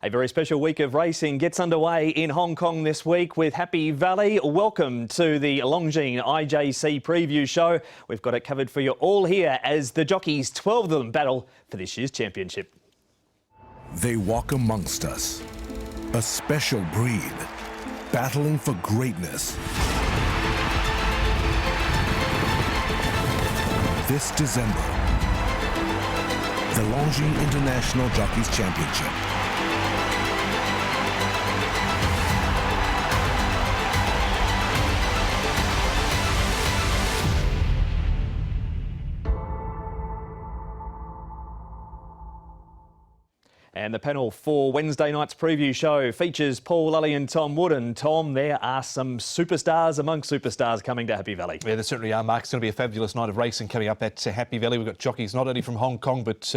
A very special week of racing gets underway in Hong Kong this week with Happy Valley. Welcome to the Longines IJC preview show. We've got it covered for you all here as the jockeys, 12 of them, battle for this year's championship. They walk amongst us, a special breed, battling for greatness. This December, the Longines International Jockeys Championship. And the panel for Wednesday night's preview show features Paul Lally and Tom Wood. And Tom, there are some superstars among superstars coming to Happy Valley. Yeah, there certainly are, Mark. It's going to be a fabulous night of racing coming up at Happy Valley. We've got jockeys not only from Hong Kong, but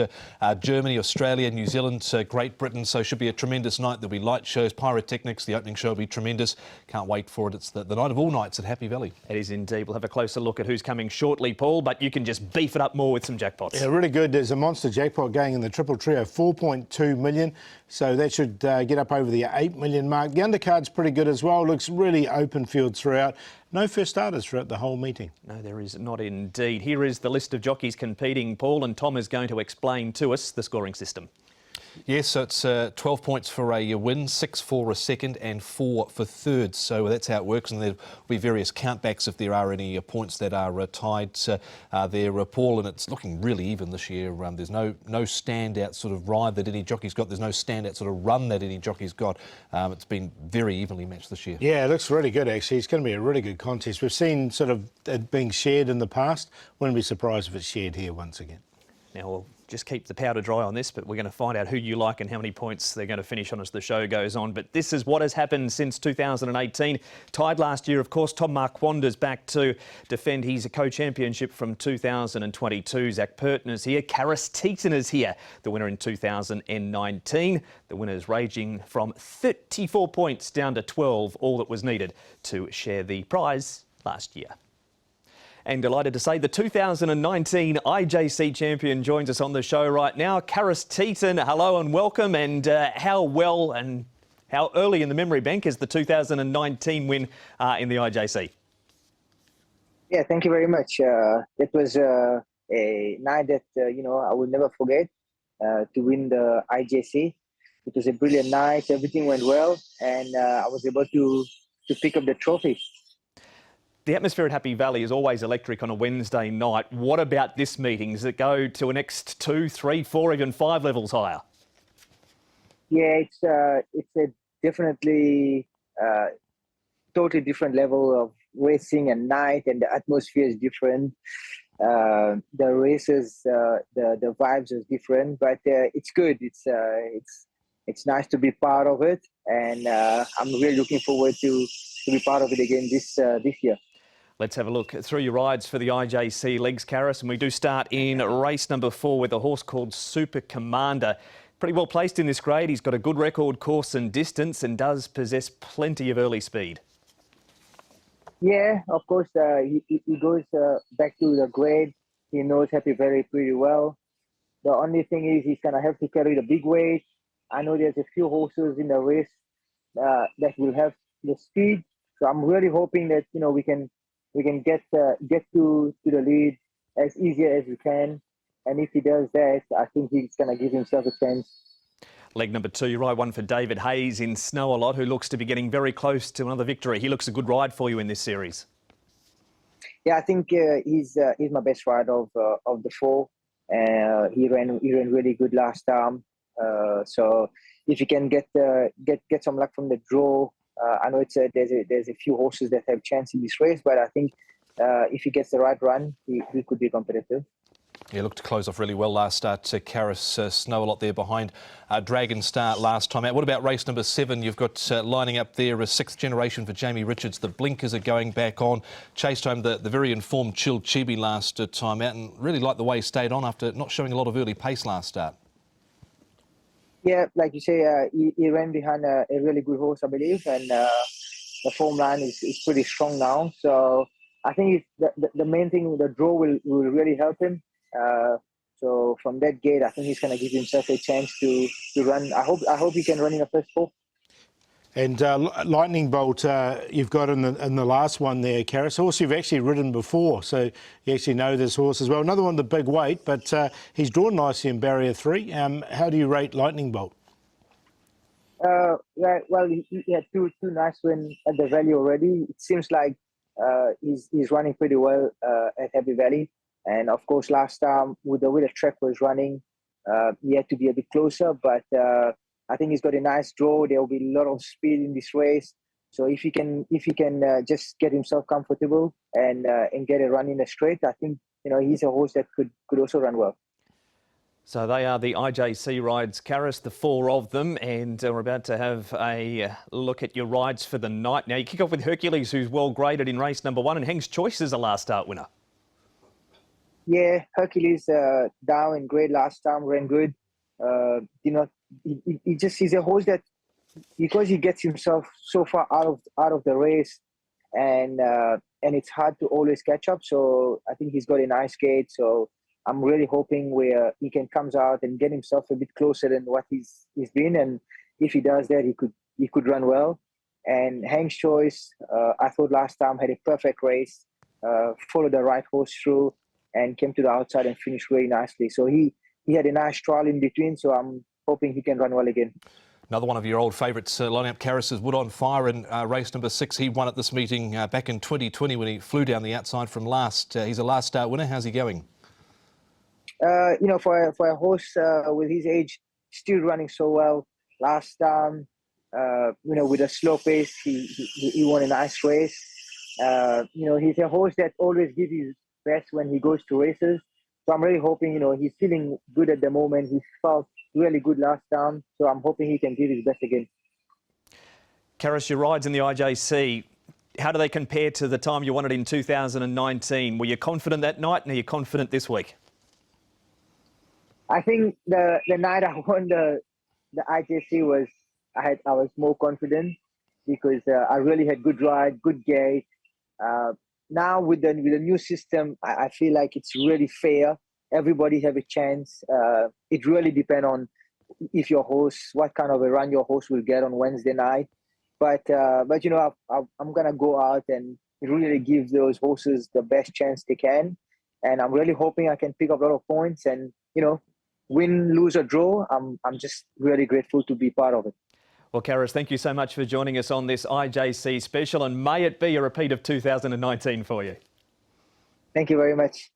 Germany, Australia, New Zealand, Great Britain. So it should be a tremendous night. There'll be light shows, pyrotechnics. The opening show will be tremendous. Can't wait for it. It's the night of all nights at Happy Valley. It is indeed. We'll have a closer look at who's coming shortly, Paul, but you can just beef it up more with some jackpots. Yeah, really good. There's a monster jackpot going in the triple trio, 4.2 million. So that should get up over the 8 million mark. The undercard's pretty good as well. Looks really open field throughout. No first starters throughout the whole meeting. No, there is not indeed. Here is the list of jockeys competing, Paul, and Tom is going to explain to us the scoring system. Yes, so it's 12 points for a win, 6 for a second and 4 for third. So that's how it works, and there'll be various countbacks if there are any points that are tied there, Paul, and it's looking really even this year. There's no standout sort of ride that any jockey's got. There's no standout sort of run that any jockey's got. It's been very evenly matched this year. Yeah, it looks really good, actually. It's going to be a really good contest. We've seen sort of it being shared in the past. Wouldn't be surprised if it's shared here once again. Now, we'll just keep the powder dry on this, but we're going to find out who you like and how many points they're going to finish on as the show goes on. But this is what has happened since 2018. Tied last year, of course, Tom Marquander's back to defend his co-championship from 2022. Zach Purton is here. Karis Teetan is here, the winner in 2019. The winners ranging from 34 points down to 12, all that was needed to share the prize last year. And delighted to say the 2019 IJC champion joins us on the show right now. Karis Teetan, hello and welcome. And how well and how early in the memory bank is the 2019 win in the IJC? Yeah, thank you very much. It was a night that, I will never forget to win the IJC. It was a brilliant night. Everything went well, and I was able to pick up the trophy. The atmosphere at Happy Valley is always electric on a Wednesday night. What about this meeting? Does it go to a next 2, 3, 4, even 5 levels higher? Yeah, it's a definitely totally different level of racing and night, and the atmosphere is different. The races, the vibes is different, but it's good. It's nice to be part of it, and I'm really looking forward to be part of it again this year. Let's have a look through your rides for the IJC legs, Karis, and we do start in race number 4 with a horse called Super Commander. Pretty well placed in this grade. He's got a good record, course and distance, and does possess plenty of early speed. Yeah, of course, he goes back to the grade. He knows Happy Valley pretty well. The only thing is he's going to have to carry the big weight. I know there's a few horses in the race that will have the speed. So I'm really hoping that, we can get to the lead as easy as we can. And if he does that, I think he's going to give himself a chance. Leg number 2, you ride one for David Hayes in Snow a Lot, who looks to be getting very close to another victory. He looks a good ride for you in this series. Yeah, I think he's my best ride of the 4. He ran really good last time. So if you can get some luck from the draw, I know there's a few horses that have chance in this race, but I think if he gets the right run, he could be competitive. Yeah, looked to close off really well last start to Karis. Snow a Lot there behind Dragon Star last time out. What about race number 7? You've got lining up there a 6th generation for Jamie Richards. The blinkers are going back on. Chased home the very informed Chill Chibi last time out, and really liked the way he stayed on after not showing a lot of early pace last start. Yeah, like you say, he ran behind a really good horse, I believe, and the form line is pretty strong now. So I think the main thing, the draw will really help him. So from that gate, I think he's going to give himself a chance to run. I hope he can run in the first 4. And Lightning Bolt, you've got in the last one there, Karis. Horse you've actually ridden before, so you actually know this horse as well. Another one, the big weight, but he's drawn nicely in Barrier 3. How do you rate Lightning Bolt? Yeah, well, he had two nice wins at the Valley already. It seems like he's running pretty well at Happy Valley. And of course, last time with the way the track was running, he had to be a bit closer, but I think he's got a nice draw. There will be a lot of speed in this race. So if he can just get himself comfortable and get a run in the straight, I think he's a horse that could also run well. So they are the IJC rides, Karis, the 4 of them, and we're about to have a look at your rides for the night. Now you kick off with Hercules, who's well graded in race number 1, and Heng's Choice is a last start winner. Yeah, Hercules down in grade last time, ran good. He's a horse that, because he gets himself so far out of the race, and it's hard to always catch up. So I think he's got a nice gate. So I'm really hoping where he can comes out and get himself a bit closer than what he's been. And if he does that, he could run well. And Heng's Choice, I thought last time had a perfect race, followed the right horse through, and came to the outside and finished really nicely. So he had a nice trial in between. So I'm hoping he can run well again. Another one of your old favourites lining up, Karis, is Wood on Fire in race number 6. He won at this meeting back in 2020 when he flew down the outside from last. He's a last start winner. How's he going? For a horse with his age, still running so well. Last time, with a slow pace, he won a nice race. He's a horse that always gives his best when he goes to races. So I'm really hoping, he's feeling good at the moment. He felt really good last time. So I'm hoping he can give his best again. Karis, your rides in the IJC, how do they compare to the time you won it in 2019? Were you confident that night, and are you confident this week? I think the night I won the IJC was I was more confident because I really had good ride, good gate. Now with the new system, I feel like it's really fair. Everybody have a chance. It really depends on if your horse, what kind of a run your horse will get on Wednesday night. But I'm gonna go out and really give those horses the best chance they can. And I'm really hoping I can pick up a lot of points and win, lose or draw. I'm just really grateful to be part of it. Well, Karis, thank you so much for joining us on this IJC special, and may it be a repeat of 2019 for you. Thank you very much.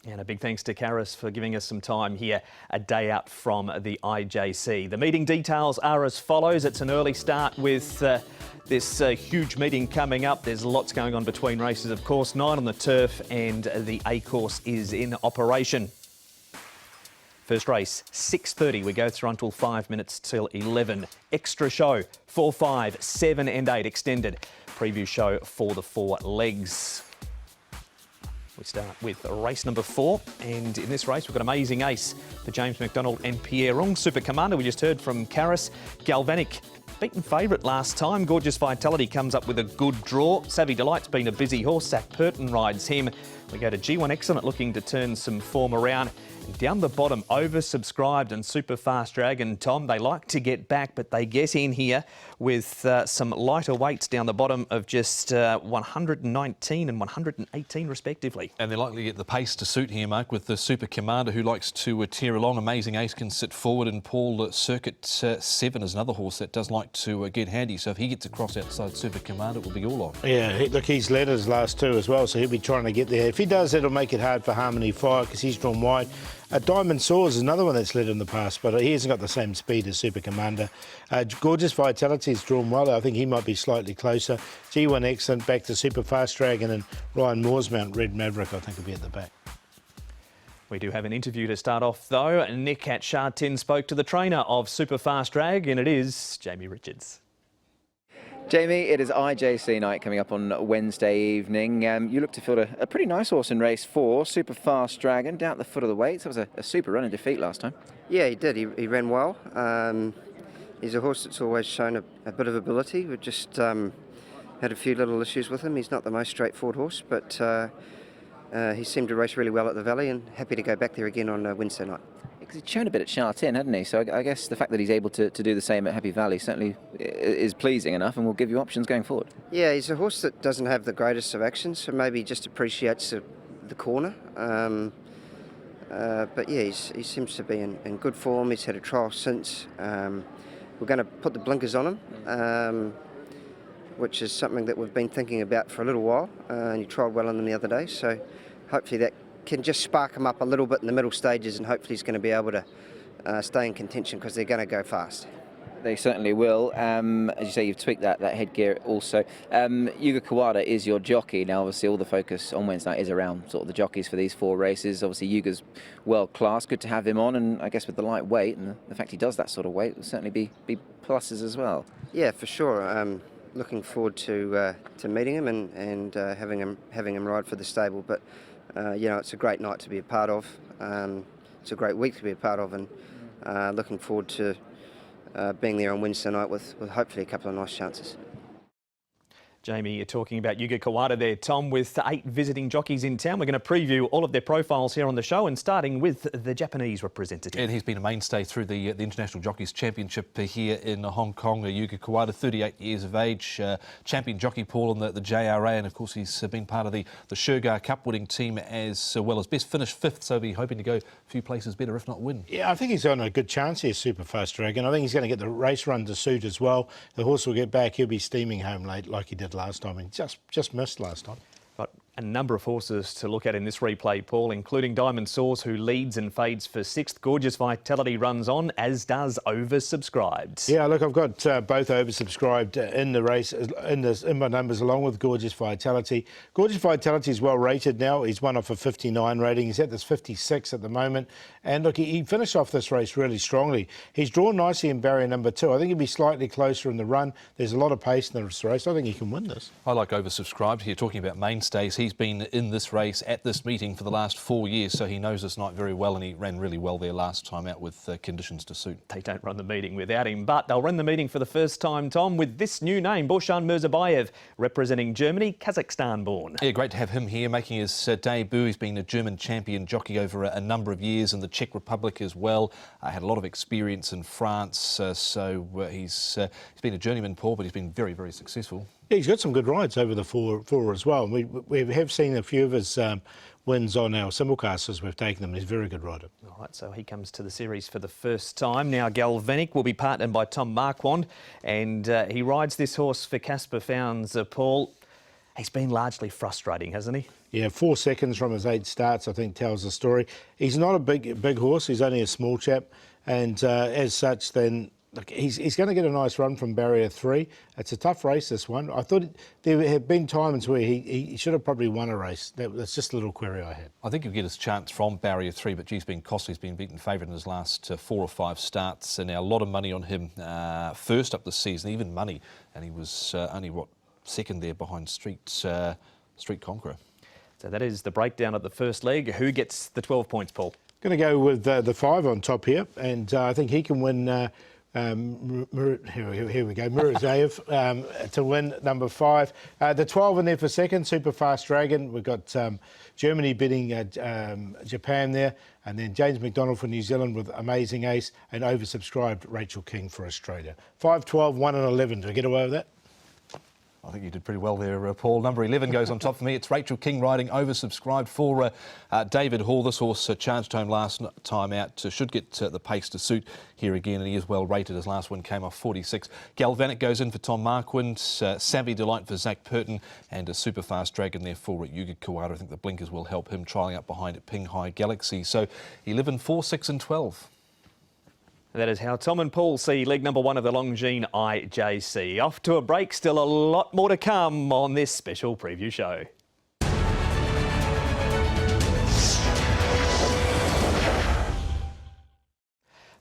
And a big thanks to Karis for giving us some time here a day out from the IJC. The meeting details are as follows. It's an early start with this huge meeting coming up. There's lots going on between races, of course. 9 on the turf and the A course is in operation. First race, 6:30. We go through until 5 minutes till 11. Extra show, 4, 5, 7 and 8 extended. Preview show for the 4 legs. We start with race number 4, and in this race we've got Amazing Ace for James McDonald and Pierre Rung. Super Commander, we just heard from Karis. Galvanic, beaten favourite last time. Gorgeous Vitality comes up with a good draw. Savvy Delight's been a busy horse. Zach Purton rides him. We go to G1 Excellent, looking to turn some form around. And down the bottom, oversubscribed and Super Fast Dragon. Tom, they like to get back, but they get in here with some lighter weights down the bottom of just 119 and 118 respectively. And they're likely to get the pace to suit here, Mark, with the Super Commander who likes to tear along. Amazing Ace can sit forward, and Paul Circuit 7 is another horse that does like to get handy. So if he gets across outside Super Commander, it will be all on. Yeah, look, he's led his last 2 as well, so he'll be trying to get there. If he does, it'll make it hard for Harmony Fire because he's drawn wide. Diamond Soars is another one that's led in the past, but he hasn't got the same speed as Super Commander. Gorgeous Vitality is drawn well. I think he might be slightly closer. G1 Excellent back to Super Fast Dragon, and Ryan Mooresmount, Red Maverick, I think will be at the back. We do have an interview to start off though. Nick at Shartin spoke to the trainer of Super Fast Drag, and it is Jamie Richards. Jamie, it is IJC night coming up on Wednesday evening. You look to field a pretty nice horse in race 4, Super Fast Dragon, down at the foot of the weights. That was a super run in defeat last time. Yeah, he did. He ran well. He's a horse that's always shown a bit of ability. We've just had a few little issues with him. He's not the most straightforward horse, but he seemed to race really well at the Valley, and happy to go back there again on Wednesday night. Because he's shown a bit at Charlton, hadn't he? So I guess the fact that he's able to do the same at Happy Valley certainly is pleasing enough and will give you options going forward. Yeah, he's a horse that doesn't have the greatest of actions, so maybe just appreciates the corner. But yeah, he seems to be in good form. He's had a trial since. We're going to put the blinkers on him, which is something that we've been thinking about for a little while, and he trialled well on them the other day, so hopefully that can just spark him up a little bit in the middle stages, and hopefully he's going to be able to stay in contention because they're going to go fast. They certainly will. As you say, you've tweaked that headgear also. Yuga Kawada is your jockey. Now, obviously, all the focus on Wednesday night is around sort of the jockeys for these 4 races. Obviously, Yuga's world class. Good to have him on, and I guess with the light weight and the fact he does that sort of weight will certainly be pluses as well. Yeah, for sure. Looking forward to meeting him and having him ride for the stable. But you know, it's a great night to be a part of. It's a great week to be a part of, and looking forward to being there on Wednesday night with hopefully a couple of nice chances. Jamie, you're talking about Yuga Kawada there, Tom, with 8 visiting jockeys in town. We're going to preview all of their profiles here on the show, and starting with the Japanese representative. And he's been a mainstay through the International Jockeys Championship here in Hong Kong. Yuga Kawada, 38 years of age, champion jockey Paul in the JRA, and of course he's been part of the Sugar Cup winning team as well as best finished 5th, so be hoping to go a few places better, if not win. Yeah, I think he's on a good chance here, Super Fast Dragon. I think he's going to get the race run to suit as well. The horse will get back. He'll be steaming home late like he did last time, and just missed last time. Got a number of horses to look at in this replay, Paul, including Diamond Source, who leads and fades for 6th. Gorgeous Vitality runs on, as does Oversubscribed. Yeah, look, I've got both Oversubscribed in the race, in my numbers, along with Gorgeous Vitality. Gorgeous Vitality is well rated now. He's won off a 59 rating. He's at this 56 at the moment. And look, he finished off this race really strongly. He's drawn nicely in barrier number 2. I think he'll be slightly closer in the run. There's a lot of pace in this race. I think he can win this. I like Oversubscribed here, talking about mainstays. He's been in this race at this meeting for the last 4 years, so he knows this night very well, and he ran really well there last time out with conditions to suit. They don't run the meeting without him, but they'll run the meeting for the first time, Tom, with this new name, Boshan Mirzabayev, representing Germany, Kazakhstan born. Yeah, great to have him here, making his debut. He's been a German champion jockey over a number of years in the Czech Republic as well. Had a lot of experience in France, so he's been a journeyman, Paul, but he's been very, very successful. Yeah, he's got some good rides over the four as well. We have seen a few of his wins on our simulcasts as we've taken them. He's a very good rider. All right, so he comes to the series for the first time. Now Galvanic will be partnered by Tom Marquand, and he rides this horse for Casper Founds. Paul, he's been largely frustrating, hasn't he? Yeah, 4 seconds from his 8 starts, I think, tells the story. He's not a big horse. He's only a small chap, and as such, then look, he's going to get a nice run from barrier 3. It's a tough race, this one. I thought there have been times where he should have probably won a race. That's just a little query I had. I think he'll get his chance from barrier 3, but geez, been costly. He's been beaten favourite in his last 4 or 5 starts, and now a lot of money on him first up this season, even money, and he was only, what, 2nd there behind Street Conqueror. So that is the breakdown of the first leg. Who gets the 12 points, Paul? Going to go with the 5 on top here, and I think he can win. Here we go, Mirzabayev to win number 5. The 12 in there for 2nd, Super Fast Dragon. We've got Germany beating Japan there, and then James McDonald for New Zealand with Amazing Ace, and Oversubscribed Rachel King for Australia. 5, 12, 1 and 11. Do I get away with that? I think you did pretty well there, Paul. Number 11 goes on top for me. It's Rachel King riding Oversubscribed for David Hall. This horse charged home last time out. Should get the pace to suit here again, and he is well rated. His last one came off 46. Galvanic goes in for Tom Marquand. Savvy Delight for Zach Purton, and a Super Fast Dragon there for Yuga Kawada. I think the blinkers will help him, trialling up behind at Ping Hai Galaxy. So 11, 4, 6 and 12. That is how Tom and Paul see leg number 1 of the Longines IJC. Off to a break, still a lot more to come on this special preview show.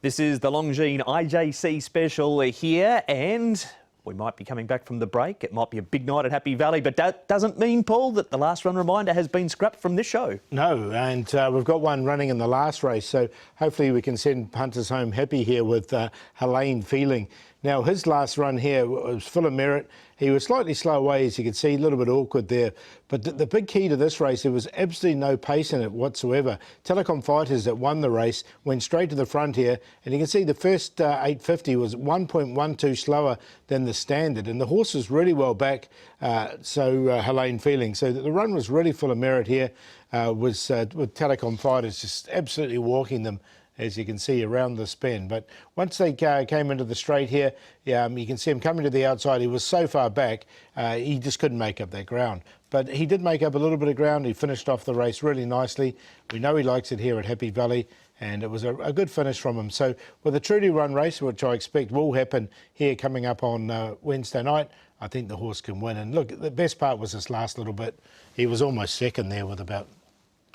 This is the Longines IJC special here, and we might be coming back from the break. It might be a big night at Happy Valley, but that doesn't mean, Paul, that the last run reminder has been scrapped from this show. No, and we've got one running in the last race, so hopefully we can send punters home happy here with Helene Feeling Now, his last run here was full of merit. He was slightly slow away, as you can see, a little bit awkward there. But the big key to this race, there was absolutely no pace in it whatsoever. Telecom Fighters that won the race went straight to the front here, and you can see the first 850 was 1.12 slower than the standard, and the horse was really well back, Helene Feeling. So the run was really full of merit here, with Telecom Fighters just absolutely walking them, as you can see, around the spin. But once they came into the straight here, you can see him coming to the outside. He was so far back, he just couldn't make up that ground. But he did make up a little bit of ground. He finished off the race really nicely. We know he likes it here at Happy Valley, and it was a good finish from him. So with a truly run race, which I expect will happen here coming up on Wednesday night, I think the horse can win. And look, the best part was this last little bit. He was almost second there with about,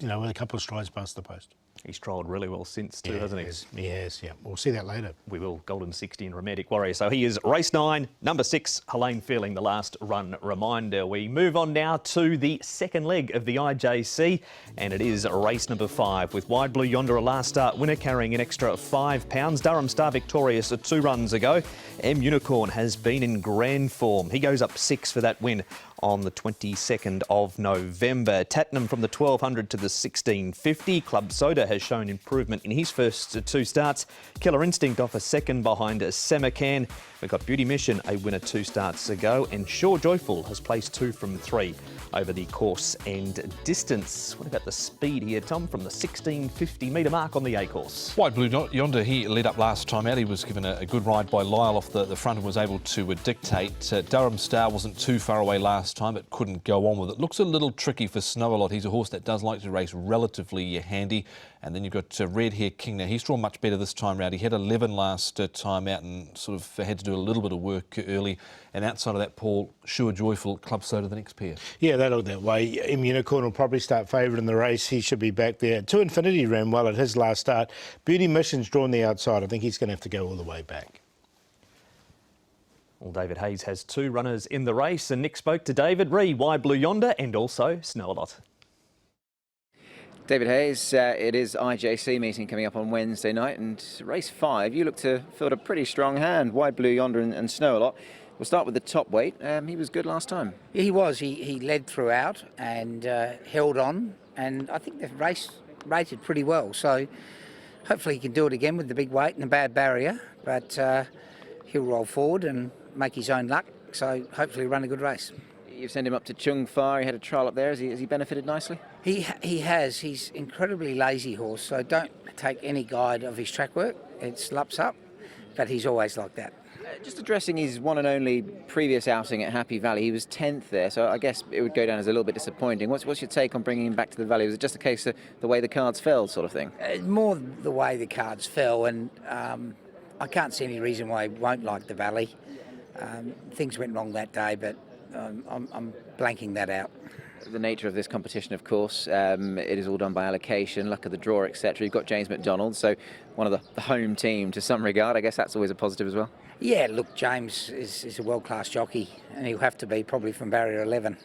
with a couple of strides past the post. He's trialled really well since too, hasn't he? He has, yeah. We'll see that later. We will. Golden 60 and Romantic Warrior. So he is race 9, number 6, Helene Feeling, the last run reminder. We move on now to the second leg of the IJC, and it is race number 5 with Wide Blue Yonder, a last start winner carrying an extra £5. Durham Star victorious 2 runs ago. M Unicorn has been in grand form. He goes up 6 for that win on the 22nd of November. Tatnam from the 1200 to the 1650. Club Soda has shown improvement in his first 2 starts. Killer Instinct off a second behind Semacan. We've got Beauty Mission, a winner 2 starts ago, and Sure Joyful has placed 2 from 3 over the course and distance. What about the speed here, Tom, from the 1650 metre mark on the A course? Wide Blue Yonder, he led up last time out. He was given a good ride by Lyle off the front and was able to dictate. Durham Star wasn't too far away last time, but couldn't go on with it. Looks a little tricky for Snow-A-Lot. He's a horse that does like to race relatively handy. And then you've got Red Hair King. Now, he's drawn much better this time round. He had 11 last time out and sort of had to do a little bit of work early. And outside of that, Paul, Sure Joyful, Club Soda, the next pair. Yeah, that looked that way. M Unicorn will probably start favourite in the race. He should be back there. 2 Infinity ran well at his last start. Beauty Mission's drawn the outside. I think he's going to have to go all the way back. Well, David Hayes has 2 runners in the race, and Nick spoke to David re Wide Blue Yonder and also Snow-A-Lot. David Hayes, it is IJC meeting coming up on Wednesday night, and race 5, you look to field a pretty strong hand. Wide Blue Yonder and Snow-A-Lot. We'll start with the top weight. He was good last time. He was. He led throughout and held on, and I think the race rated pretty well. So hopefully he can do it again with the big weight and the bad barrier, but he'll roll forward and make his own luck. So hopefully run a good race. You've sent him up to Chung Fa. He had a trial up there. Has he benefited nicely? He has. He's incredibly lazy horse, so don't take any guide of his track work. It slaps up, but he's always like that. Just addressing his one and only previous outing at Happy Valley, he was 10th there, so I guess it would go down as a little bit disappointing. What's your take on bringing him back to the Valley? Was it just a case of the way the cards fell sort of thing? More the way the cards fell, and I can't see any reason why he won't like the Valley. Things went wrong that day, but I'm blanking that out. The nature of this competition, of course, it is all done by allocation, luck of the draw, etc. You've got James McDonald, so one of the home team to some regard. I guess that's always a positive as well. Yeah, look, James is a world-class jockey, and he'll have to be probably from barrier 11.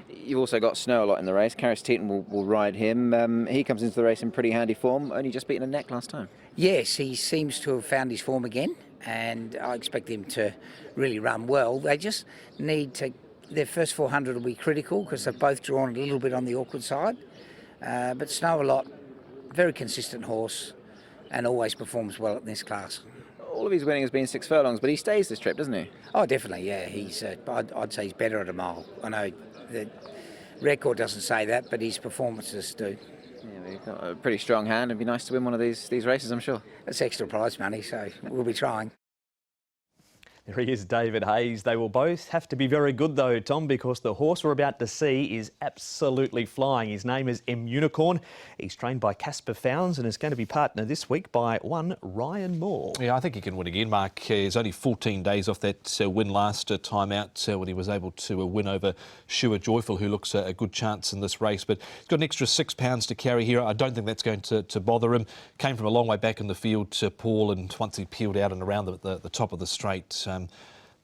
You've also got Snow-A-Lot in the race. Karis Teetan will ride him. He comes into the race in pretty handy form, only just beaten a neck last time. Yes, he seems to have found his form again, and I expect him to really run well. They just need to... Their first 400 will be critical because they've both drawn a little bit on the awkward side. But Snow-A-Lot, very consistent horse and always performs well in this class. All of his winning has been 6 furlongs, but he stays this trip, doesn't he? Oh, definitely, yeah. He's. I'd say he's better at a mile. I know the record doesn't say that, but his performances do. Yeah, we've got a pretty strong hand. It'd be nice to win one of these races, I'm sure. It's extra prize money, so we'll be trying. There he is, David Hayes. They will both have to be very good though, Tom, because the horse we're about to see is absolutely flying. His name is M Unicorn. He's trained by Casper Fownes and is going to be partnered this week by one Ryan Moore. Yeah, I think he can win again, Mark. He's only 14 days off that win last time out when he was able to win over Sure Joyful, who looks a good chance in this race. But he's got an extra £6 to carry here. I don't think that's going to bother him. Came from a long way back in the field to Paul, and once he peeled out and around the top of the straight,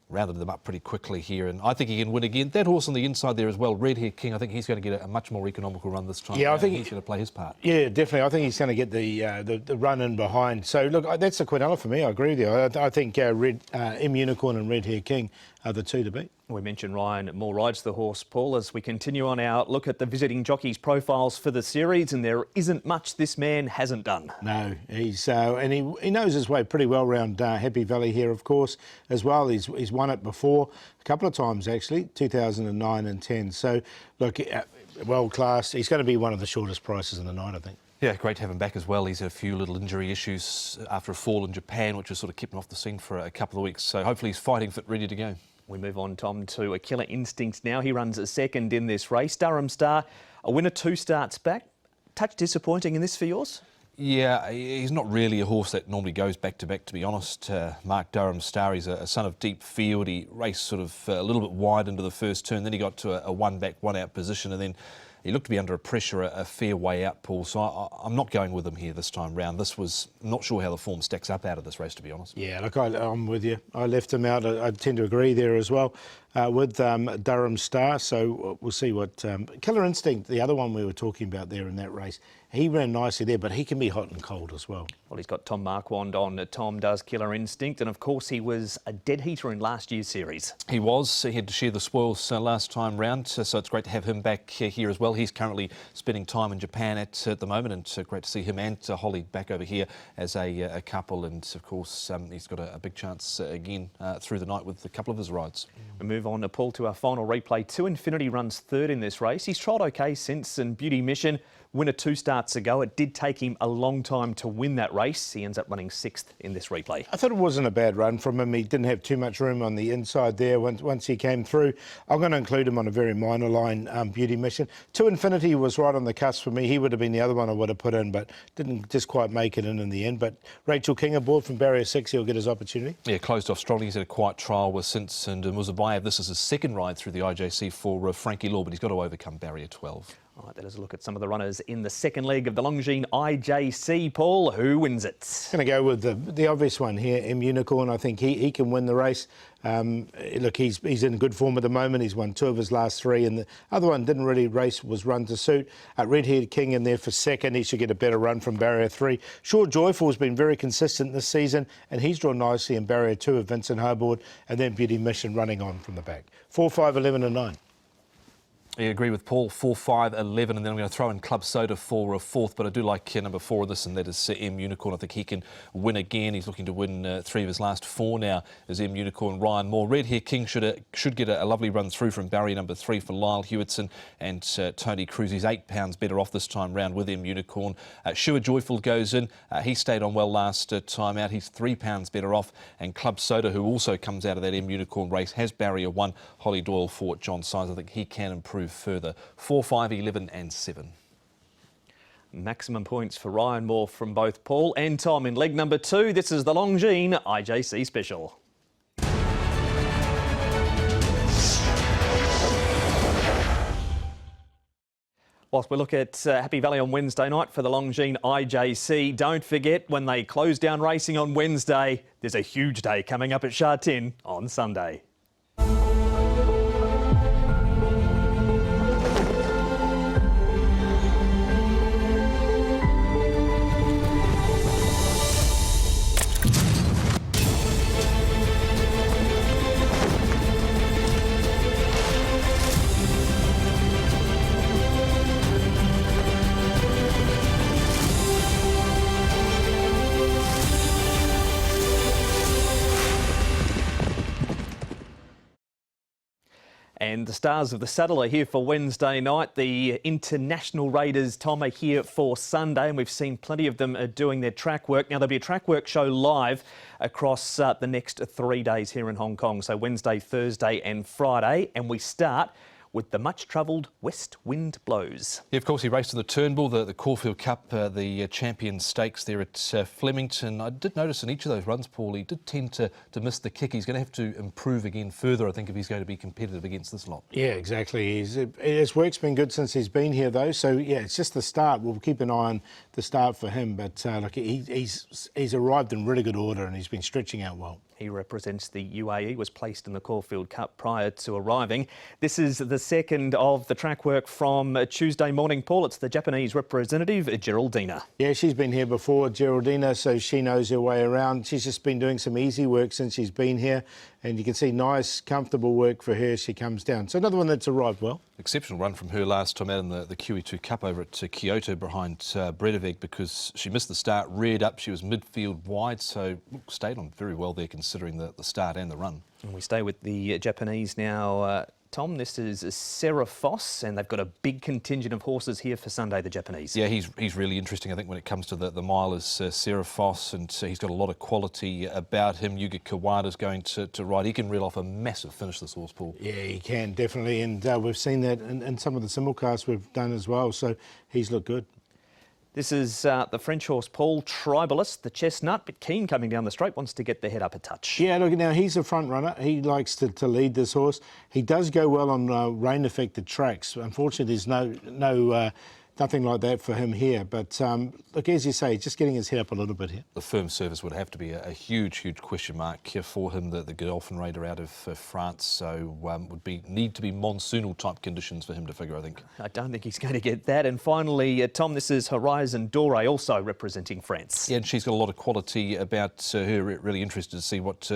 rounded them up pretty quickly here, and I think he can win again. That horse on the inside there as well, Red Hair King, I think he's going to get a much more economical run this time. Yeah, I think he's going to play his part. Yeah, definitely. I think he's going to get the run in behind. So, look, that's the Quinella for me. I agree with you. I think M Unicorn and Red Hair King are the two to beat. We mentioned Ryan Moore rides the horse, Paul, as we continue on our look at the visiting jockeys' profiles for the series, and there isn't much this man hasn't done. No, he's and he knows his way pretty well around Happy Valley here, of course, as well. He's won it before, a couple of times actually, 2009 and 10. So, look, world class. He's going to be one of the shortest prices in the night, I think. Yeah, great to have him back as well. He's had a few little injury issues after a fall in Japan, which has sort of kept him off the scene for a couple of weeks. So hopefully he's fighting fit, ready to go. We move on, Tom, to a Killer Instinct now. He runs a second in this race. Durham Star, a winner 2 starts back. Touch disappointing in this for yours? Yeah, he's not really a horse that normally goes back-to-back, to be honest. Mark Durham Star, he's a son of deep field. He raced sort of a little bit wide into the first turn, then he got to a one-back, one-out position, and then he looked to be under a pressure a fair way out, Paul. So I'm not going with him here this time round. I'm not sure how the form stacks up out of this race, to be honest. Yeah, look, I'm with you. I left him out. I tend to agree there as well with Durham Star. So we'll see what... Killer Instinct, the other one we were talking about there in that race, he ran nicely there, but he can be hot and cold as well. Well, he's got Tom Marquand on. Tom does Killer Instinct, and of course he was a dead heater in last year's series. He was. He had to share the spoils last time round, so it's great to have him back here as well. He's currently spending time in Japan at the moment, and great to see him and Holly back over here as a couple. And of course, he's got a big chance again through the night with a couple of his rides. We move on, Paul, to our final replay. 2 Infinity runs third in this race. He's trialled okay since, and Beauty Mission, winner 2 starts ago. It did take him a long time to win that race. He ends up running 6th in this replay. I thought it wasn't a bad run from him. He didn't have too much room on the inside there once he came through. I'm going to include him on a very minor line, Beauty Mission. 2 Infinity was right on the cusp for me. He would have been the other one I would have put in, but didn't just quite make it in the end. But Rachel King aboard from barrier 6, he'll get his opportunity. Yeah, closed off strongly. He's had a quiet trial with Since and Muzabayev. This is his second ride through the IJC for Frankie Law, but he's got to overcome barrier 12. All right, that is a look at some of the runners in the second leg of the Longines IJC. Paul, who wins it? Going to go with the obvious one here, M Unicorn. I think he can win the race. Look, he's in good form at the moment. He's won 2 of his last 3, and the other one didn't really race, was run to suit. Red Hair King in there for second. He should get a better run from barrier 3. Sure Joyful has been very consistent this season, and he's drawn nicely in barrier 2 of Vincent Hobart, and then Beauty Mission running on from the back. 4, 5, 11 and 9. I agree with Paul, 4, 5, 11, and then I'm going to throw in Club Soda for a 4th, but I do like number 4 of this, and that is M Unicorn. I think he can win again. He's looking to win 3 of his last 4 now, is M Unicorn. Ryan Moore. Red Hair King should get a lovely run through from barrier number 3 for Lyle Hewitson and Tony Cruz. He's £8 better off this time round with M Unicorn. Sure Joyful goes in. He stayed on well last time out. He's £3 better off, and Club Soda, who also comes out of that M Unicorn race, has barrier 1. Holly Doyle for John Size. I think he can improve further. 4, 5, 11 and 7. Maximum points for Ryan Moore from both Paul and Tom in leg number 2. This is the Longines IJC Special. Whilst we look at Happy Valley on Wednesday night for the Longines IJC, don't forget when they close down racing on Wednesday, there's a huge day coming up at Sha Tin on Sunday. And the stars of the saddle are here for Wednesday night. The international raiders, Tom, are here for Sunday, and we've seen plenty of them doing their track work. Now, there'll be a track work show live across the next 3 days here in Hong Kong, so Wednesday, Thursday and Friday, and we start with the much-travelled West Wind Blows. Yeah, of course, he raced in the Turnbull, the Caulfield Cup, the Champion Stakes there at Flemington. I did notice in each of those runs, Paul, he did tend to miss the kick. He's going to have to improve again further, I think, if he's going to be competitive against this lot. Yeah, exactly. His work's been good since he's been here, though. So, yeah, it's just the start. We'll keep an eye on the start for him. But, look, he's arrived in really good order and he's been stretching out well. He represents the UAE, was placed in the Caulfield Cup prior to arriving. This is the second of the track work from Tuesday morning, Paul. It's the Japanese representative, Geraldina. Yeah, she's been here before, Geraldina, so she knows her way around. She's just been doing some easy work since she's been here, and you can see nice, comfortable work for her as she comes down. So another one that's arrived well. Exceptional run from her last time out in the QE2 Cup over at Kyoto behind Bredovec, because she missed the start, reared up, she was midfield wide, so stayed on very well there considering the start and the run. And we stay with the Japanese now. Tom, this is Sarah Foss, and they've got a big contingent of horses here for Sunday, the Japanese. Yeah, he's really interesting, I think, when it comes to the milers, Sarah Foss, and he's got a lot of quality about him. Yuga Kawada's going to ride. He can reel off a massive finish, this horse, Paul. Yeah, he can, definitely, and we've seen that in some of the simulcasts we've done as well, so he's looked good. This is the French horse Paul Tribalist, the chestnut, but keen coming down the straight, wants to get the head up a touch. Yeah, look, now he's a front runner. He likes to lead this horse. He does go well on rain-affected tracks. Unfortunately, there's nothing like that for him here. But look, as you say, just getting his head up a little bit here. The firm service would have to be a huge, huge question mark here for him. The Godolphin Raider out of France, so would need to be monsoonal type conditions for him to figure, I think. I don't think he's going to get that. And finally, Tom, this is Horizon Dore, also representing France. Yeah, and she's got a lot of quality about her. Really interested to see what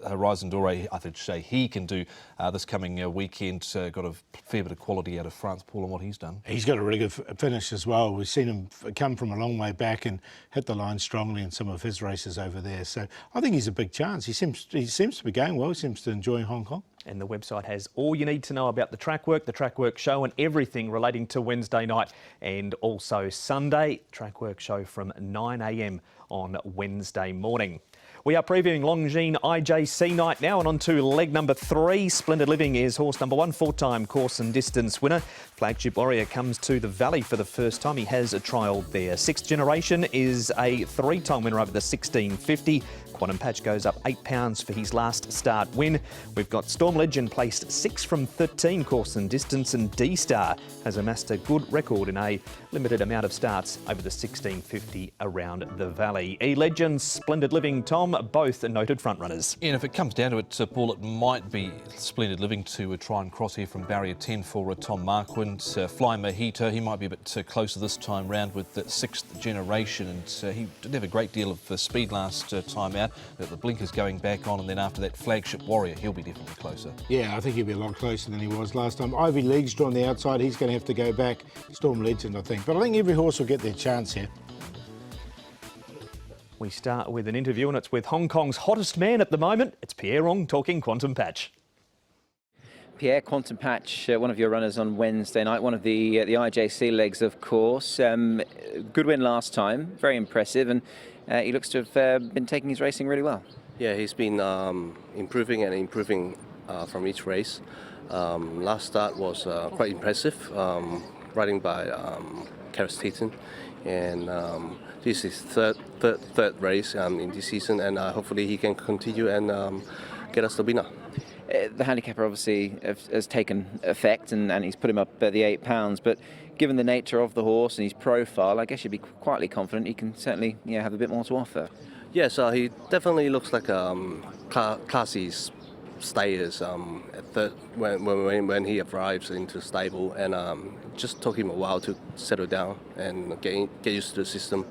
Horizon Dore, I should say, he can do this coming weekend. Got a fair bit of quality out of France, Paul, and what he's done. He's got a really good finish as well. We've seen him come from a long way back and hit the line strongly in some of his races over there. So I think he's a big chance. He seems to be going well. He seems to enjoy Hong Kong. And the website has all you need to know about the track work show, and everything relating to Wednesday night and also Sunday. Track work show from 9 a.m. on Wednesday morning. We are previewing Longines IJC night now, and on to leg number 3. Splendid Living is horse number 1, 4-time course and distance winner. Flagship Warrior comes to the Valley for the first time. He has a trial there. Sixth Generation is a 3-time winner over the 1650. Quantum Patch goes up £8 for his last start win. We've got Storm Legend placed 6 from 13 course and distance, and D-Star has amassed a good record in a limited amount of starts over the 1650 around the Valley. E-Legends, Splendid Living, Tom, both noted front runners. And if it comes down to it, Paul, it might be Splendid Living to try and cross here from barrier 10 for Tom Marquand. Fly Mojito, he might be a bit closer this time round with the 6th Generation, and he didn't have a great deal of speed last time out. The blinkers going back on, and then after that, Flagship Warrior, he'll be definitely closer. Yeah, I think he'll be a lot closer than he was last time. Ivy League's drawn the outside. He's going to have to go back. Storm Legend, I think. But I think every horse will get their chance here. We start with an interview, and it's with Hong Kong's hottest man at the moment. It's Pierre Ong talking Quantum Patch. Pierre, Quantum Patch, one of your runners on Wednesday night, one of the IJC legs, of course. Good win last time, very impressive, and he looks to have been taking his racing really well. Yeah, he's been improving from each race. Last start was quite impressive, riding by Karis Teetan, and this is third race in this season, and hopefully he can continue and get us the winner. The handicapper obviously has taken effect, and he's put him up at the £8. But given the nature of the horse and his profile, I guess you'd be quietly confident he can certainly have a bit more to offer. Yes, he definitely looks like classy status when he arrives into the stable, and just took him a while to settle down and get used to the system.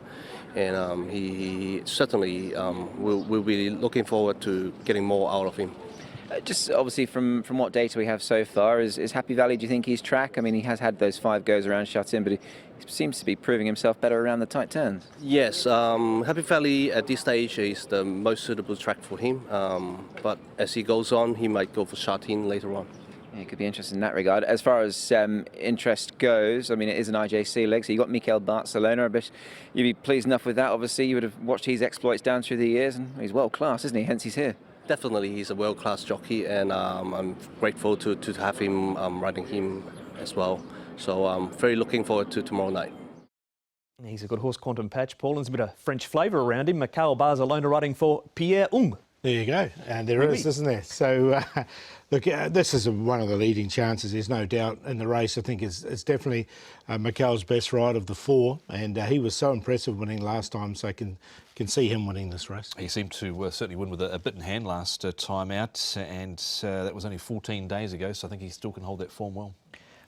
And he certainly will be looking forward to getting more out of him. Just obviously from what data we have so far, is Happy Valley, do you think he's track? I mean, he has had those 5 goes around shut in, but he seems to be proving himself better around the tight turns. Yes, Happy Valley at this stage is the most suitable track for him, but as he goes on, he might go for shut in later on. Yeah, it could be interesting in that regard. As far as interest goes, I mean, it is an IJC leg, so you've got Mikel Barcelona, but you'd be pleased enough with that. Obviously, you would have watched his exploits down through the years, and he's world class, isn't he? Hence he's here. Definitely, he's a world-class jockey, and I'm grateful to have him riding him as well. So I'm very looking forward to tomorrow night. He's a good horse, Quantum Patch. Paul, there's a bit of French flavour around him. Mikel Barcelona riding for Pierre Ong. There you go. And there is, isn't there? So, look, this is one of the leading chances. There's no doubt in the race. I think it's definitely Mikel's best ride of the 4, and he was so impressive winning last time, so I can see him winning this race. He seemed to certainly win with a bit in hand last time out, and that was only 14 days ago, so I think he still can hold that form well.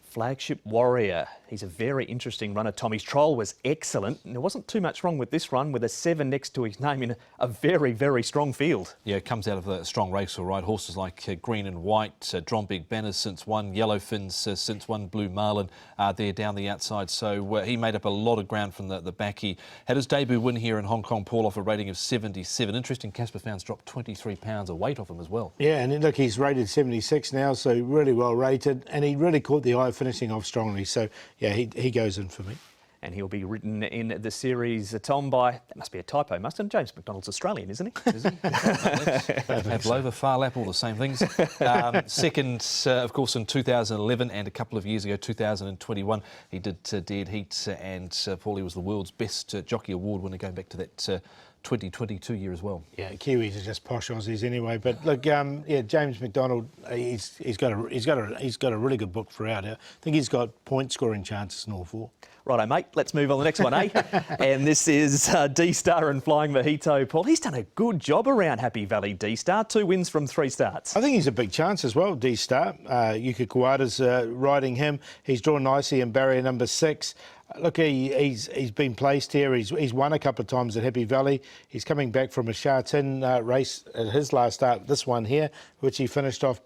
Flagship Warrior. He's a very interesting runner, Tom. His trial was excellent, and there wasn't too much wrong with this run with a 7 next to his name in a very, very strong field. Yeah, it comes out of a strong race, all right. Horses like Green and White, Drombeg Banners since 1, Yellowfins since 1, Blue Marlin there down the outside. So he made up a lot of ground from the back. He had his debut win here in Hong Kong, Paul, off a rating of 77. Interesting, Casper Founds dropped 23 pounds of weight off him as well. Yeah, and look, he's rated 76 now, so really well rated, and he really caught the eye finishing off strongly. So, yeah, he goes in for me. And he'll be ridden in the series, Tom, by, that must be a typo, mustn't James McDonald's Australian, isn't he? Is he? Pavlova, Far Lap, all the same things. Second, of course, in 2011 and a couple of years ago, 2021, he did Dead Heat, and Paulie was the world's best jockey award winner going back to that 2022 year as well. Yeah, Kiwis are just posh Aussies anyway. But look, yeah, James McDonald, he's got a really good book throughout. I think he's got point scoring chances in all 4. Righto, mate. Let's move on to the next one, eh? And this is D-Star and Flying Mojito. Paul, he's done a good job around Happy Valley, D-Star. 2 wins from 3 starts. I think he's a big chance as well, D-Star. Yuka Kawada's riding him. He's drawn nicely in barrier number 6. Look, he's been placed here. He's won a couple of times at Happy Valley. He's coming back from a Sha Tin race at his last start, this one here, which he finished off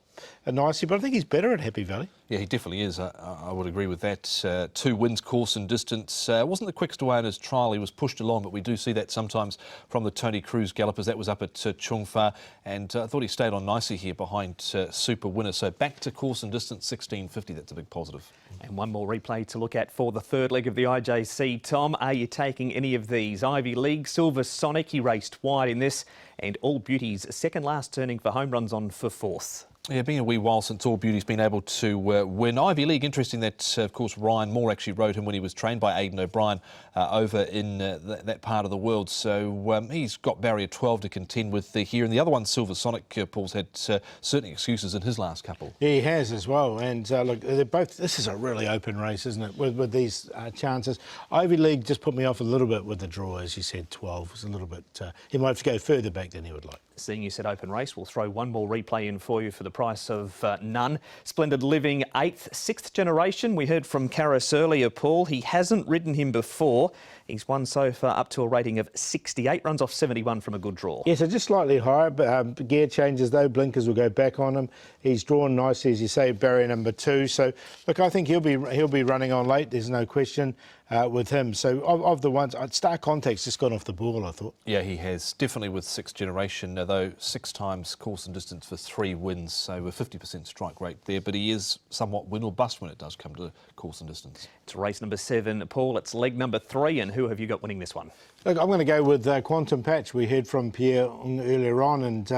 nicely. But I think he's better at Happy Valley. Yeah, he definitely is. I would agree with that. 2 wins, course and distance. Wasn't the quickest away in his trial. He was pushed along, but we do see that sometimes from the Tony Cruz gallopers. That was up at Chung Fa, and I thought he stayed on nicely here behind Super Winner. So back to course and distance, 16.50. That's a big positive. And one more replay to look at for the 3rd leg of the IJC. Tom, are you taking any of these? Ivy League, Silver Sonic, he raced wide in this, and All Beauty's second last turning for home runs on for 4th. Yeah, been a wee while since All Beauty's been able to win. Ivy League, interesting that, of course, Ryan Moore actually rode him when he was trained by Aidan O'Brien over in that part of the world. So he's got barrier 12 to contend with here. And the other one, Silver Sonic, Paul's had certain excuses in his last couple. Yeah, he has as well. And look, they're both. This is a really open race, isn't it, with these chances. Ivy League just put me off a little bit with the draw, as you said, 12 was a little bit. He might have to go further back than he would like. Seeing you said open race, we'll throw one more replay in for you for the price of none. Splendid Living, 8th, 6th generation. We heard from Karis earlier, Paul. He hasn't ridden him before. He's won so far up to a rating of 68, runs off 71 from a good draw. Yeah, so just slightly higher, but gear changes though. Blinkers will go back on him. He's drawn nicely, as you say, barrier number 2. So look, I think he'll be running on late. There's no question with him. So of the ones, Star Contact's just gone off the ball, I thought. Yeah, he has. Definitely with 6th generation, though 6 times course and distance for 3 wins, so a 50% strike rate there. But he is somewhat win or bust when it does come to course and distance. It's race number 7, Paul. It's leg number 3, and who have you got winning this one? Look, I'm going to go with Quantum Patch. We heard from Pierre earlier on, and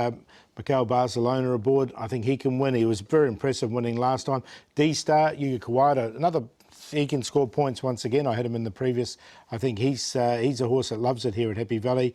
Mikel Barcelona aboard. I think he can win. He was very impressive winning last time. D-Star, Yuga Kawada, another. He can score points once again. I had him in the previous. I think he's a horse that loves it here at Happy Valley.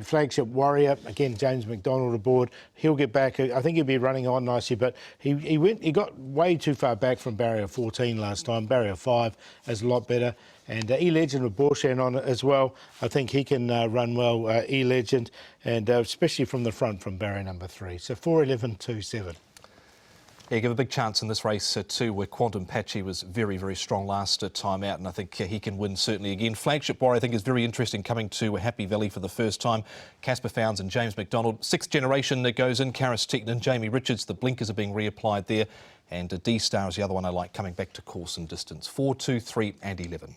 Flagship Warrior, again, James McDonald aboard. He'll get back. I think he'll be running on nicely, but he got way too far back from barrier 14 last time. Barrier 5 is a lot better. And E-Legend with Borshan on it as well. I think he can run well, E-Legend, and especially from the front from barrier number 3. So 4-11-2-7. Yeah, give a big chance in this race too, where Quantum Patchy was very, very strong last time out, and I think he can win certainly again. Flagship Warrior, I think, is very interesting coming to Happy Valley for the first time. Casper Founds and James McDonald. 6th generation that goes in. Karis Teetan and Jamie Richards. The blinkers are being reapplied there. And D-Star is the other one I like coming back to course and distance. 4, 2, 3 and 11.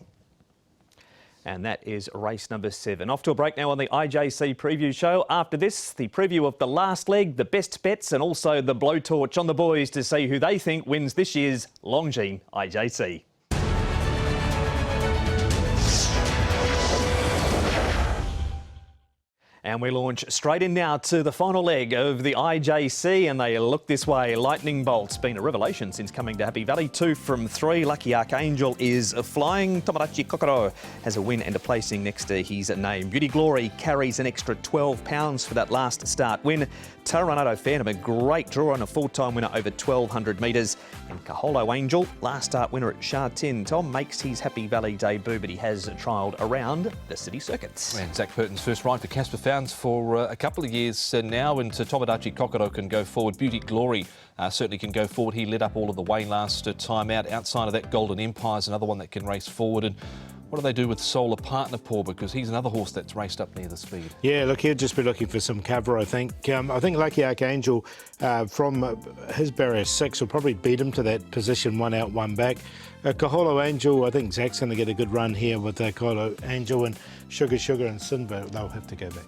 And that is race number 7. Off to a break now on the IJC preview show. After this, the preview of the last leg, the best bets, and also the blowtorch on the boys to see who they think wins this year's Longines IJC. And we launch straight in now to the final leg of the IJC, and they look this way. Lightning Bolt's been a revelation since coming to Happy Valley. 2 from 3. Lucky Archangel is flying. Tomodachi Kokoro has a win and a placing next to his name. Beauty Glory carries an extra £12 for that last start win. Taranado Phantom, a great draw and a full-time winner over 1,200 metres. And Kaholo Angel, last start winner at Sha Tin. Tom makes his Happy Valley debut, but he has trialled around the city circuits. And Zach Purton's first ride for Casper Founds for a couple of years now, and Tomodachi Kokoro can go forward. Beauty Glory certainly can go forward. He led up all of the way last time out. Outside of that, Golden Empire's another one that can race forward. And what do they do with Solar Partner, Paul? Because he's another horse that's raced up near the speed. Yeah, look, he'll just be looking for some cover, I think. I think Lucky Archangel from his barrier 6 will probably beat him to that position, 1 out, 1 back. Kaholo Angel, I think Zach's going to get a good run here with Kaholo Angel, and Sugar and Sinva, they'll have to go back.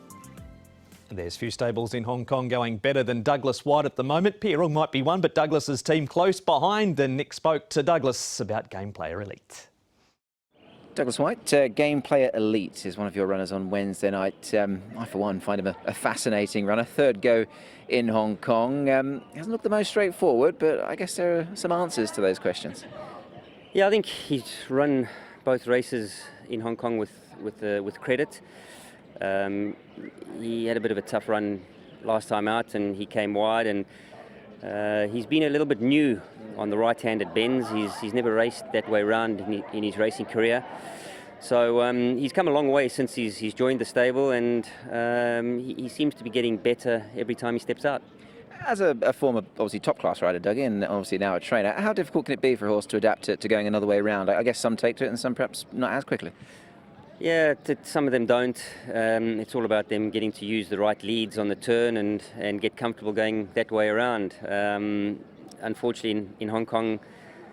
There's few stables in Hong Kong going better than Douglas White at the moment. Pierrong might be one, but Douglas's team close behind. And Nick spoke to Douglas about Game Player Elite. Douglas White, Game Player Elite is one of your runners on Wednesday night. I, for one, find him a fascinating runner. Third go in Hong Kong. Hasn't looked the most straightforward, but I guess there are some answers to those questions. Yeah, I think he's run both races in Hong Kong with credit. He had a bit of a tough run last time out, and he came wide. And he's been a little bit new on the right-handed bends. He's never raced that way around in his racing career. So he's come a long way since he's joined the stable, and he seems to be getting better every time he steps out. As a former, obviously, top-class rider, Doug, and obviously now a trainer, how difficult can it be for a horse to adapt to going another way around? I guess some take to it and some perhaps not as quickly. Yeah, some of them don't. It's all about them getting to use the right leads on the turn and get comfortable going that way around. Unfortunately, in Hong Kong,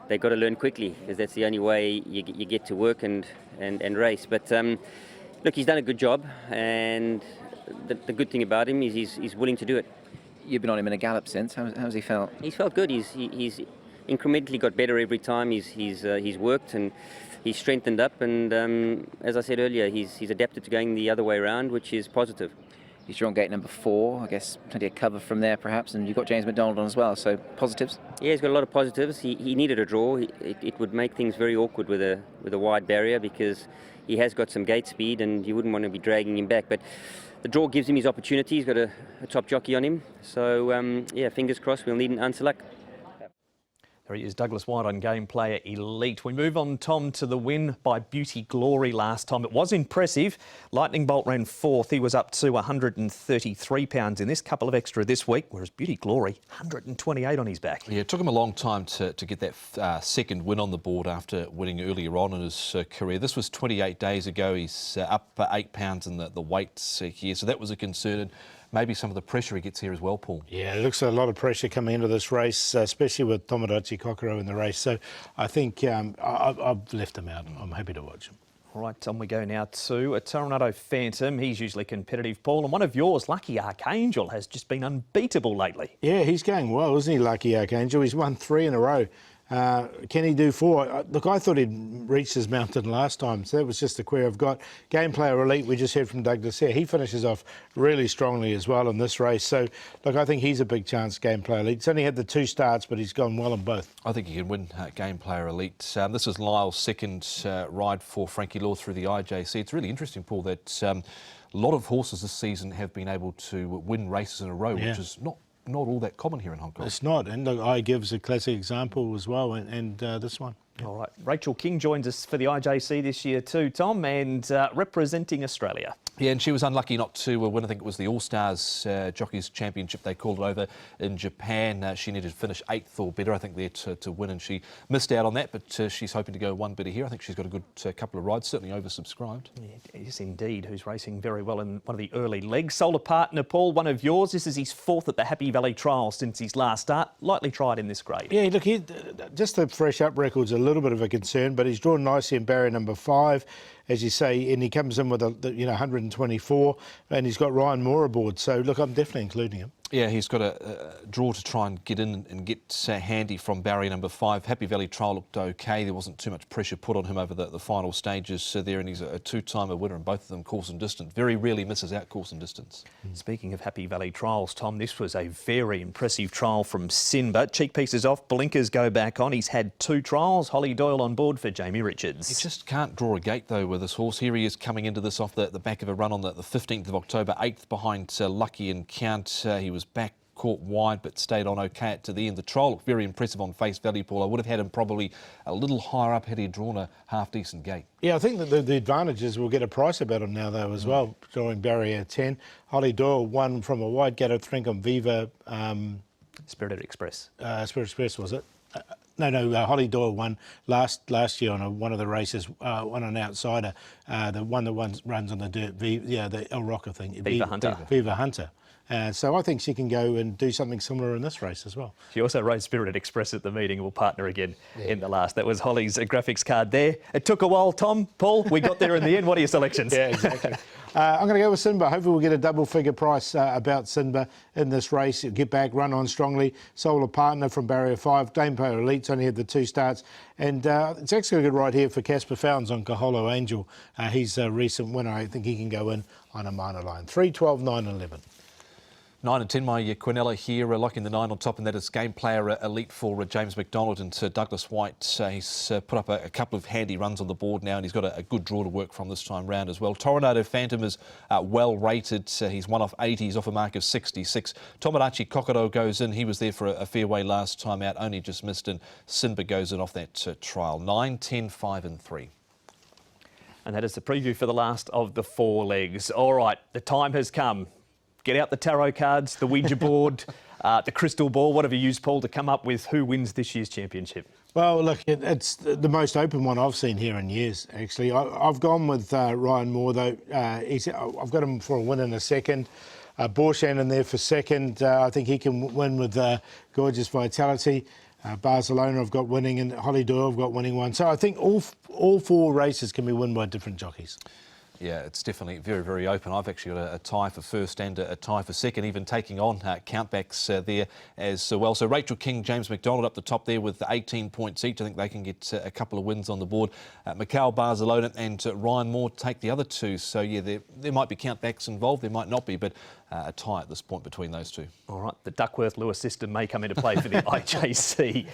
they've got to learn quickly, because that's the only way you get to work and race. But look, he's done a good job, and the good thing about him is he's willing to do it. You've been on him in a gallop since. How's he felt? He's felt good. He's incrementally got better every time. He's worked and he's strengthened up. And as I said earlier, he's adapted to going the other way around, which is positive. He's drawn gate number 4. I guess plenty of cover from there, perhaps. And you've got James McDonald on as well. So positives. Yeah, he's got a lot of positives. He needed a draw. It would make things very awkward with a wide barrier, because he has got some gate speed, and you wouldn't want to be dragging him back. But the draw gives him his opportunity. He's got a top jockey on him. So, yeah, fingers crossed, we'll need an answer luck. There he is, Douglas White on Game Player Elite. We move on, Tom, to the win by Beauty Glory last time. It was impressive. Lightning Bolt ran 4th. He was up to £133 in this, couple of extra this week, whereas Beauty Glory, 128 on his back. Yeah, it took him a long time to get that second win on the board after winning earlier on in his career. This was 28 days ago. He's up £8 in the weights here, so that was a concern. And maybe some of the pressure he gets here as well, Paul. Yeah, it looks like a lot of pressure coming into this race, especially with Tomodachi Kokoro in the race. So I think I've left him out. I'm happy to watch him. All right, Tom, we go now to a Taranado Phantom. He's usually competitive, Paul. And one of yours, Lucky Archangel, has just been unbeatable lately. Yeah, he's going well, isn't he, Lucky Archangel? He's won 3 in a row. Can he do 4? Look, I thought he'd reached his mountain last time, so that was just the query I've got. Game Player Elite, we just heard from Douglas here. He finishes off really strongly as well in this race. So, look, I think he's a big chance, Game Player Elite. He's only had the 2 starts, but he's gone well in both. I think he can win Game Player Elite. This is Lyle's second ride for Frankie Law through the IJC. It's really interesting, Paul, that a lot of horses this season have been able to win races in a row, which is not all that common here in Hong Kong. It's not, and look, I gives a classic example as well, and this one. All right, Rachel King joins us for the IJC this year too, Tom, and representing Australia. Yeah, and she was unlucky not to win. I think it was the All-Stars Jockeys Championship. They called it over in Japan. She needed to finish 8th or better, I think, there to win, and she missed out on that, but she's hoping to go one better here. I think she's got a good couple of rides, certainly oversubscribed. Yeah, yes, indeed, who's racing very well in one of the early legs. Solar Partner, Paul, one of yours. This is his 4th at the Happy Valley Trial since his last start. Lightly tried in this grade. Yeah, look, just the fresh up record's a little bit of a concern, but he's drawn nicely in barrier number 5. as you say, and he comes in with 124, and he's got Ryan Moore aboard. So look, I'm definitely including him. Yeah, he's got a draw to try and get in and get handy from barrier number 5. Happy Valley trial looked okay. There wasn't too much pressure put on him over the final stages there, and he's a two-timer winner, and both of them course and distance. Very rarely misses out course and distance. Speaking of Happy Valley trials, Tom, this was a very impressive trial from Sinba. Cheek pieces off, blinkers go back on. He's had 2 trials. Holly Doyle on board for Jamie Richards. He just can't draw a gate, though, with this horse. Here he is coming into this off the back of a run on the 15th of October, 8th behind Lucky and Count. He was back, caught wide, but stayed on okay to the end. The trial looked very impressive on face value, Paul. I would have had him probably a little higher up had he drawn a half-decent gate. Yeah, I think that the advantage is we'll get a price about him now, though, as well, drawing barrier 10. Holly Doyle won from a wide gate, I think, on Viva... Spirited Express. Spirit Express, was it? No, Holly Doyle won last year on one of the races, won an outsider, the one that runs on the dirt, the El Rock, I think. Viva Hunter. Viva Hunter. So I think she can go and do something similar in this race as well. She also rode Spirited Express at the meeting and will partner again in the last. That was Holly's graphics card there. It took a while, Tom, Paul. We got there in the end. What are your selections? Yeah, exactly. I'm going to go with Sinba. Hopefully we'll get a double-figure price about Sinba in this race. He'll get back, run on strongly. Solar partner from barrier 5. Dame Player Elite's only had the 2 starts. And it's actually a good ride here for Casper Founds on Kaholo Angel. He's a recent winner. I think he can go in on a minor line. 3, 12, 9, 11. 9 and 10, my Quinella here, locking the 9 on top, and that is Game Player Elite for James McDonald and Douglas White. He's put up a couple of handy runs on the board now, and he's got a good draw to work from this time round as well. Tornado Phantom is well rated. He's 1 off 80. He's off a mark of 66. Tomodachi Kokoro goes in. He was there for a fairway last time out, only just missed, and Sinba goes in off that trial. 9, 10, 5 and 3. And that is the preview for the last of the 4 legs. All right, the time has come. Get out the tarot cards, the Ouija board, the crystal ball, whatever you use, Paul, to come up with who wins this year's championship. Well, look, it's the most open one I've seen here in years, actually. I've gone with Ryan Moore, though. I've got him for a win in a second. Borshan in there for second. I think he can win with Gorgeous Vitality. Barcelona I've got winning, and Holly Doyle I've got winning one. So I think all 4 races can be won by different jockeys. Yeah, it's definitely very, very open. I've actually got a tie for first and a tie for second, even taking on countbacks there as well. So Rachel King, James McDonald up the top there with 18 points each. I think they can get a couple of wins on the board. Macau Barcelona and Ryan Moore take the other 2. So, yeah, there might be countbacks involved. There might not be, but a tie at this point between those 2. All right, the Duckworth-Lewis system may come into play for the IJC.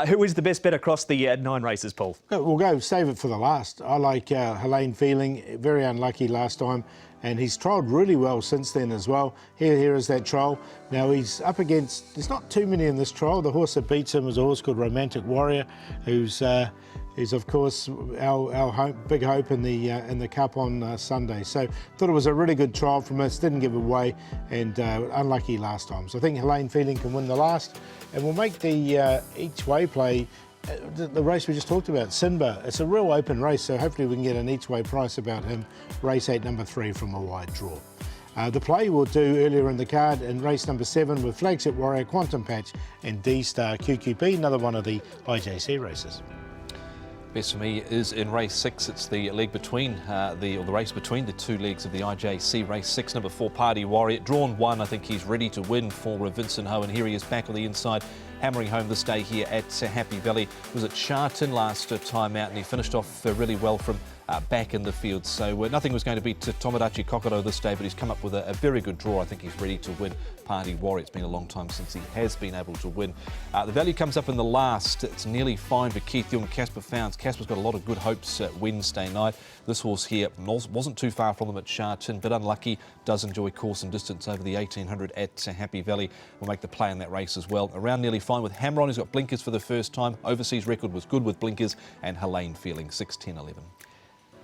Who is the best bet across the 9 races, Paul? We'll go save it for the last. I like Helene Feeling, very unlucky last time, and he's trialled really well since then as well. Here is that trial. Now he's up against, there's not too many in this trial. The horse that beats him is a horse called Romantic Warrior, who's of course our big hope in the Cup on Sunday. So thought it was a really good trial from us, didn't give away, and unlucky last time. So I think Helene Feeling can win the last, and we'll make the each way play. The race we just talked about, Sinba, it's a real open race, so hopefully we can get an each-way price about him. Race 8, number 3 from a wide draw. The play we'll do earlier in the card in race number 7 with Flagship Warrior, Quantum Patch and D-Star QQP, another one of the IJC races. Best for me is in race 6. It's the leg between the race between the 2 legs of the IJC. Race 6, number 4, Party Warrior. Drawn 1, I think he's ready to win for Vincent Ho, and here he is back on the inside, hammering home this day here at Happy Valley. Was at Sharton last time out, and he finished off really well from back in the field. So nothing was going to beat Tomodachi Kokoro this day, but he's come up with a very good draw. I think he's ready to win Party Warrior. It's been a long time since he has been able to win. The value comes up in the last. It's nearly fine for Keith Young, Casper Founds. Casper's got a lot of good hopes Wednesday night. This horse here wasn't too far from them at Sharton, but unlucky. Does enjoy course and distance over the 1800 at Happy Valley. We'll make the play in that race as well. Around nearly fine with Hammer on. He's got blinkers for the first time. Overseas record was good with blinkers, and Helene Feeling 6, 10, 11.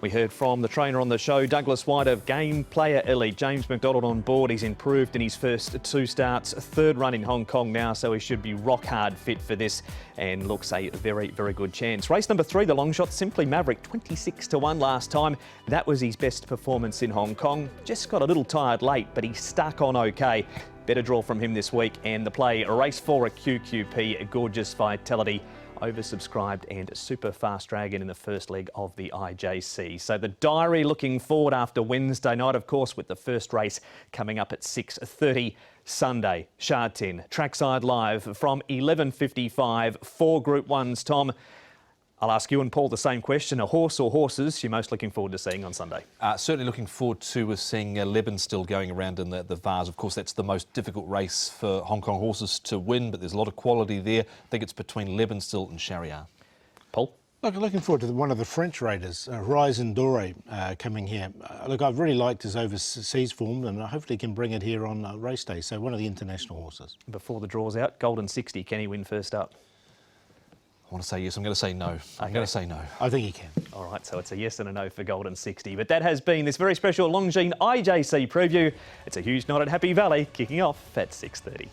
We heard from the trainer on the show, Douglas White of Game Player Elite. James McDonald on board. He's improved in his first 2 starts. 3rd run in Hong Kong now, so he should be rock hard fit for this and looks a very, very good chance. Race number 3, the long shot, Simply Maverick, 26-1 last time. That was his best performance in Hong Kong. Just got a little tired late, but he stuck on okay. Better draw from him this week, and the play, race 4 at QQP, Gorgeous Vitality oversubscribed and super fast dragon in the first leg of the IJC. So the diary looking forward after Wednesday night, of course, with the first race coming up at 6:30 Sunday. Sha Tin, trackside live from 11:55 for Group 1's. Tom, I'll ask you and Paul the same question. A horse or horses you're most looking forward to seeing on Sunday? Certainly looking forward to seeing Lebanon still going around in the Vase. Of course, that's the most difficult race for Hong Kong horses to win, but there's a lot of quality there. I think it's between Lebanon and Shariar. Paul? Look, looking forward to one of the French raiders, Horizon Dore, coming here. Look, I've really liked his overseas form, and hopefully can bring it here on race day. So one of the international horses. Before the draw's out, Golden 60, can he win first up? I want to say yes, I'm going to say no. I'm going to say no. I think he can. All right, so it's a yes and a no for Golden 60. But that has been this very special Longines IJC preview. It's a huge night at Happy Valley, kicking off at 6:30.